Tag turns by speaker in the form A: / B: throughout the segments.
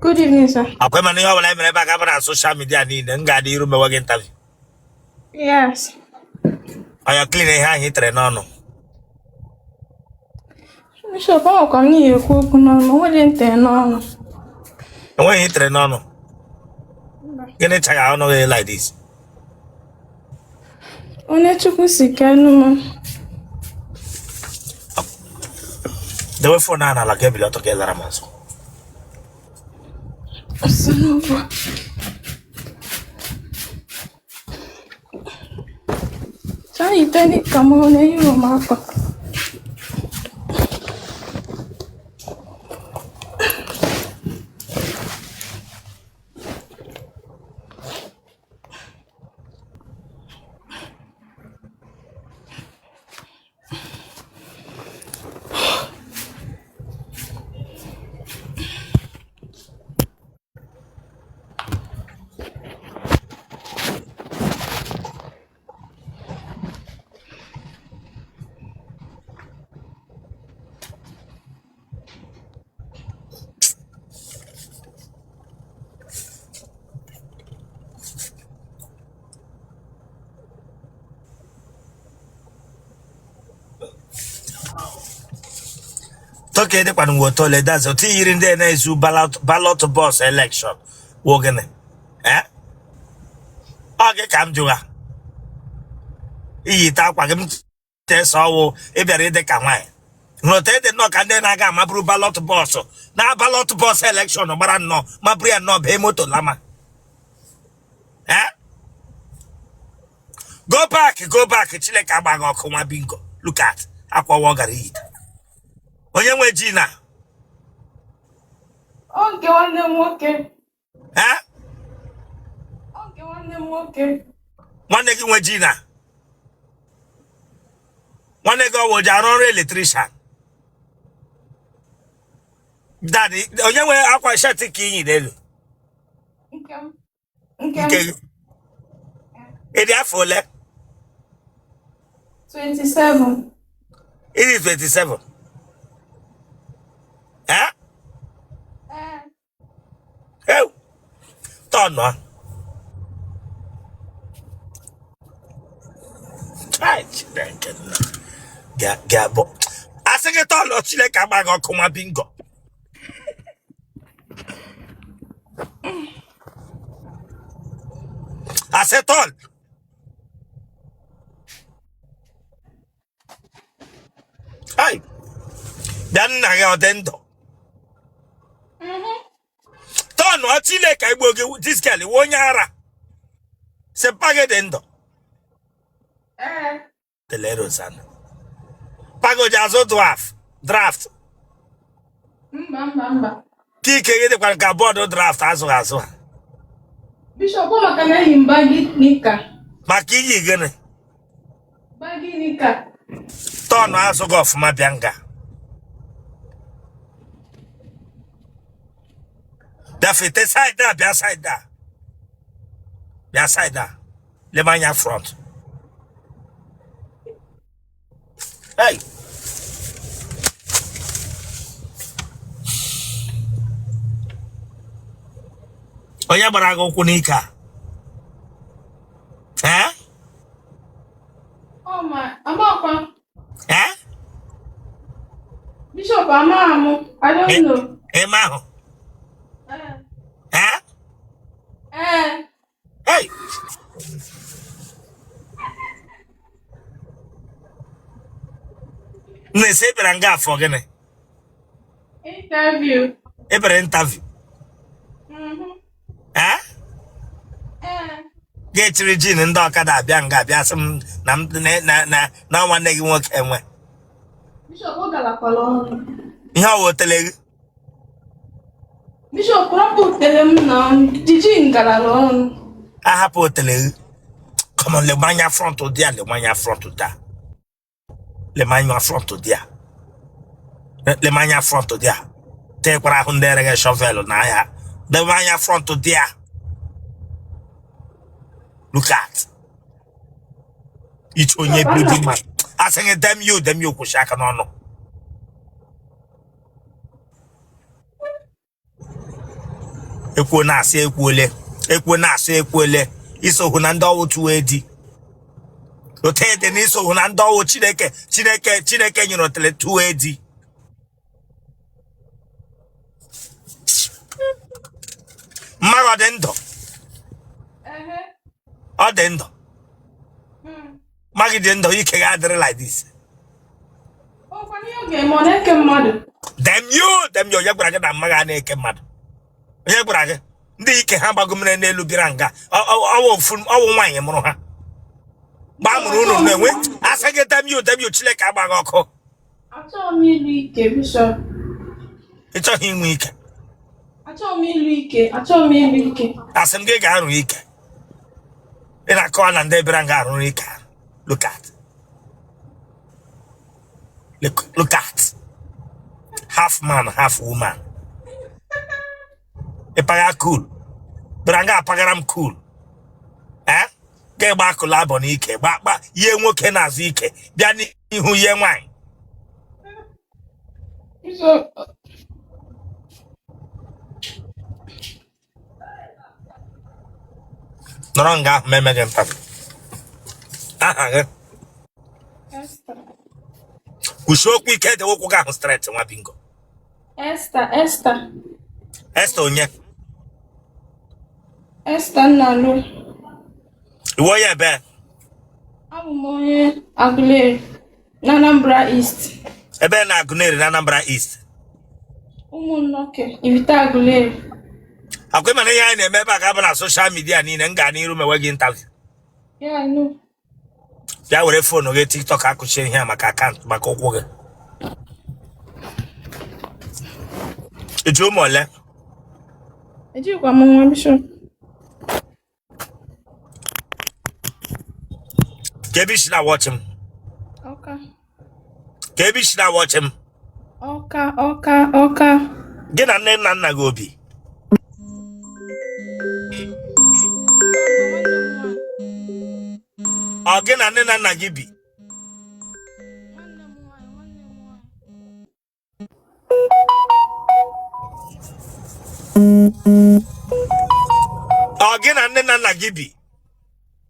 A: Good evening, sir.
B: Akwe mani yo wala mere ba ka social media ni nga di ru me wa interview.
A: Yes.
B: Aya clean e ha hitre no no.
A: Bishop, I'm coming here. Cook no, no, we didn't no.
B: We hitre no no. Gene chaga no like this.
A: One chuku sikanu ma.
B: The way for na la kebilo to ke lara maso.
A: Asanova. Sai tani kamone yo mapa.
B: Toke de kwanu Otele that's o ti yiri nde na isu ballot box election. Wo gene. Oge kam juga. Iyi ta kwa gem te so wo e biara de ka nwan. No te de no ka nde na ga mabru ballot box. Na ballot box election no mara no mabru ya no be moto lama. Go back chile ka gba go nwa bingo. Look at akwa wo gara yi. Onye nwe ji na.
A: Okay, one them okay.
B: Okay,
A: one them okay.
B: Nwanne gị nwe ji na. Nwanne gị ọwụ ji arụ ọrụ electrician. Daddy, onye nwe akwa shirt ka inyi n'elu. Nke. Ịdị afọ ole?
A: 27.
B: It is 27. Oh. Turn on. Gabo. I say get all of Chile Cabago Kuma Bingo. I said all. Hey. Then I got dendo. Turn on Chile Cabago. This girl, one yara. Se pague dendo. The little son. Pago jazo draft.
A: Mba.
B: Kike de kwa kabodo draft aso.
A: Bishop, what can I bagi nika?
B: Makinyi gene.
A: Bagi nika.
B: Turn aso go for mabianga. Da fete side da, be side da. Be side da. Le mania front. Hey. Oya barago kunika.
A: Oh my, I'm Bishop, I don't know.
B: Maho. Hey. Ne se beranga for gene.
A: Interview.
B: Interview. Get Regina and Docada Bianga Biasum na one day work and when.
A: Bishop, what got a colon?
B: How Otele?
A: Bishop, what put them now? Did you get alone?
B: I have Otele. Come on, Le Mania front to dia, Le Mania front to da. Le Mania front to dia. Le Mania front to dia. Take what I can there again, shovel na ya. Le Mania front to dia. Look at. Each onye bleeding man. I say them you kushaka no. Ekwo na ase ekwole. Ekwo na ase ekwole. Iso hu na ndo otu edi. Otele ni iso hu na ndo o Chineke nyoro tele tu edi. Mara dendo. O dendo. Magi dendo ike ga adere like this. Them you yagbara ga na maga na eke mmadụ. Yagbara ga ndị ike ha gbagomere n'elu biranga. Owo nwanyị mụrụ ha. Gba mụrụ unu na-enwe asage them you Chineke agbaga ọkụ.
A: Achọghị m ilu ike, Bishop.
B: Ịchọghị inwe ike.
A: Achọghị m ilu ike.
B: Asị m gị ga-arụ ike. Ị na-akọwa na ndị biranga arụ ike. Look at. Half man, half woman. Ipaga cool. Biranga apagaram cool. Ge gba akụla abọ n'ike. Gba ihe nwoke na-azụ ike. Bịa n'ihu ihe nwanyị. Nọrọ nga ahụ meme gị mpapụ. Aha gị. Kwushi okwu ike dị okwu gị ahụ straight nwa bingo.
A: Esther
B: onye?
A: Esther Nnalu.
B: Iwe onye ebe?
A: Abụ m onye Aguleri na Anambra East.
B: Ebe na Aguleri na Anambra East.
A: Ụmụnnoke Iwota Aguleri.
B: Akwai mana ihe anyị na-eme ebe a ga-abụ na social media niile m ga n'iru mewe gị interview.
A: Yeah, I know.
B: Bịa were phone gị TikTok akụchie ihe maka akaụntụ maka ụkwụ gị. Eji ụmụ ole?
A: Ejikwa m nwa Bishop.
B: Kebi shi na watch him.
A: Ọka.
B: Kebi shi na watch him.
A: Ọka.
B: Gị na nne na nna gị obi. Ọ gị na nne na nna gị bi. Ọ gị na nne na nna gị bi.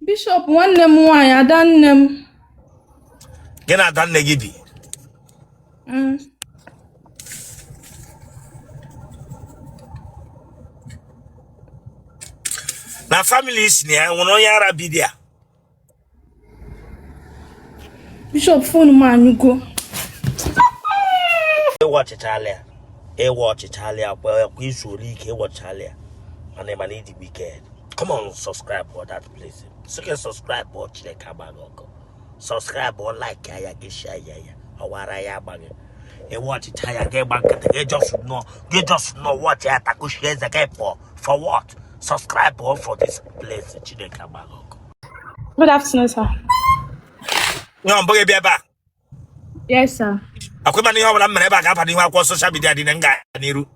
A: Bishop nwanne m nwanyị ada nne m.
B: Gị na ada nne gị bi. Na family isi na ya nwere onye Arab dia.
A: Bishop phone m anyụgo.
B: Ewọchịchalịa kwa izu ike ewọchịchalịa. Mana ịdị wicked. Come on, subscribe for that place. So you can subscribe for Chineke agbaga ọkụ. Subscribe or like ya gị share ya. Ọwara ya agbaga. Ewọchịcha ya gị gba nkịtị gị just know what ya takushi eze gị for what? Subscribe for this place Chineke agbaga ọkụ.
A: Good afternoon, sir.
B: Nye mbụ bịa ebe a.
A: Yes, sir.
B: Akwai mana ihe ọbụla m mere ebe a ga-aba n'ihu akwụkwọ social media dị na nga n'iru.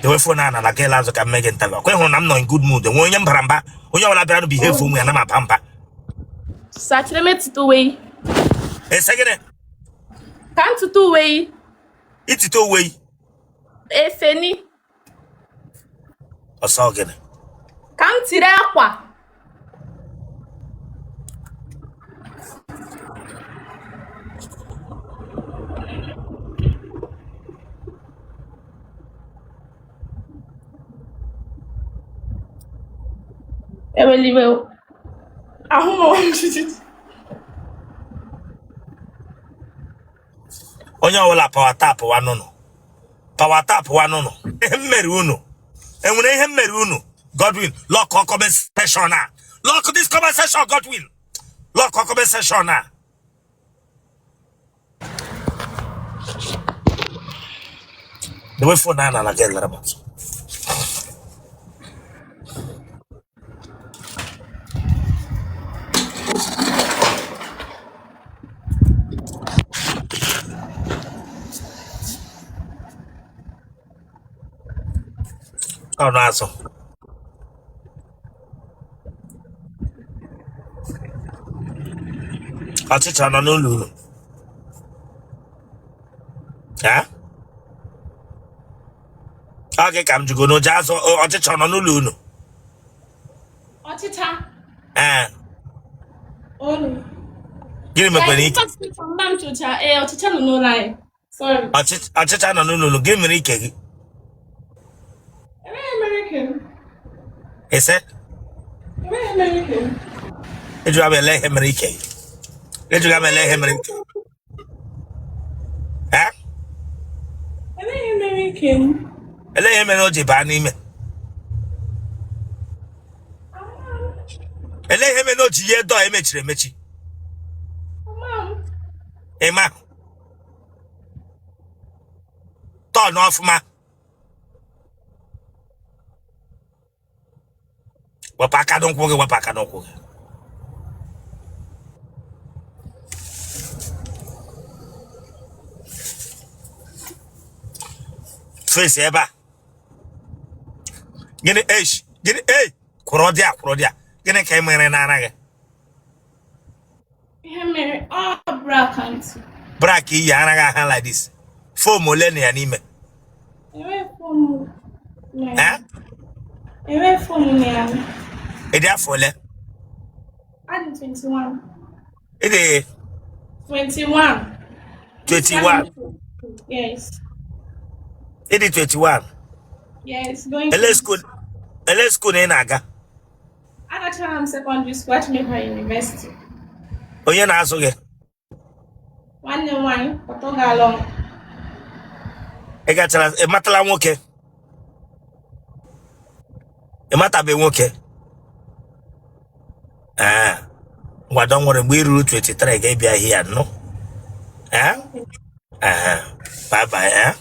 B: The phone na na ke lazo ka mege ntago. Kwe hụ na m nọ in good mood. Nwe onye mbara mba. Onye ọbụla bịara behave ụmụ ya na ma pampa.
A: Sachile tutu wei.
B: Segene.
A: Kan tutu wei.
B: Itito wei.
A: Efeni.
B: Ọsọ gene.
A: Kan tire akwa. Eweliwe.
B: Onye ọbụla power tap wa nụnụ. Power tap wa nụnụ. Ihe mmeri unu. Enwere ihe mmeri unu. Godwin, lock comment section na. Lock this comment section, Godwin. Lock comment section na. The way phone na get larabot. Oh, no, so. I'll teach you no lulu. Yeah? Okay, come to go no jazz or chicha no lulu.
A: Otita.
B: Gịnị
A: Yeah,
B: mekwere
A: you
B: ike?
A: can't speak from them to Otita no lie. Sorry.
B: Ọchịcha nọ n'ụlọ gị mere ike gị.
A: Am I American?
B: Ese?
A: Am I American?
B: Eju ga ele ihe mere ike gị. Eju ga ele ihe mere ike. Ha?
A: Am I American?
B: Ele ihe mere o ji baa n'ime. Ele ihe mere o ji ihe dọọ emechiri emechi.
A: Mom.
B: Ịma. Tọọ n'ọfụma. Wepụ aka n'ụkwụ gị, wepụ aka n'ụkwụ gị. Face ebe a. Gịnị gịnị kwụrụ dị a. Gịnị ka ị mere n'ara gị?
A: Black Aunti.
B: Brak iyi anaghị aha like this. Foam ole na ya n'ime?
A: Enwe phone na ya.
B: Ịdị afọ ole?
A: I'm 21.
B: Ịdị
A: 21.
B: 21.
A: Yes.
B: Ịdị 21.
A: Yes. Going
B: Ele school na ị na-aga?
A: I'm secondary school at University.
B: Onye na-azụ gị?
A: One, Otogalong.
B: Ị gachara ịmatala nwoke? Ịmatabe nwoke? Ngwado nwere mgbe iruru 23 ga-ebịa here, no? Bye bye,